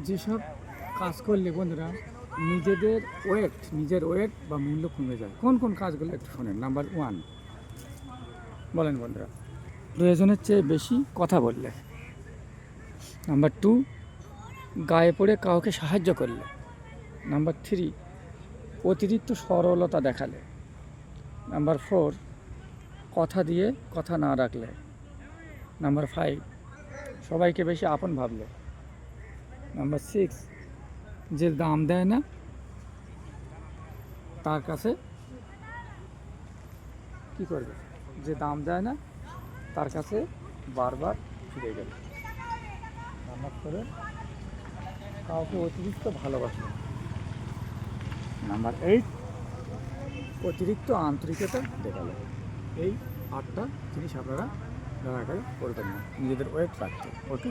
যেসব কাজ করলে বন্ধুরা নিজের ওয়েট বা মূল্য কমে যায়, কোন কোন কাজগুলো একটু শোনেন। নাম্বার 1, বলেন বন্ধুরা, প্রয়োজনের চেয়ে বেশি কথা বললে। নাম্বার 2, গায়ে পড়ে কাউকে সাহায্য করলে। নাম্বার 3, অতিরিক্ত সরলতা দেখালে। নাম্বার 4, কথা দিয়ে কথা না রাখলে। নাম্বার 5, সবাইকে বেশি আপন ভাবলে। নাম্বার 6, যে দাম দেয় না তার কাছে কি করবে, যে দাম দেয় না তার কাছে বারবার ফিরে গেল। নাম্বার 4, কাউকে অতিরিক্ত ভালোবাসলে। নাম্বার 8, অতিরিক্ত আন্তরিকতা দেখালো। এই 8টা জিনিস আপনারা দয়া করে করবেন না নিজেদের ওয়েট রাখতে। ওকে।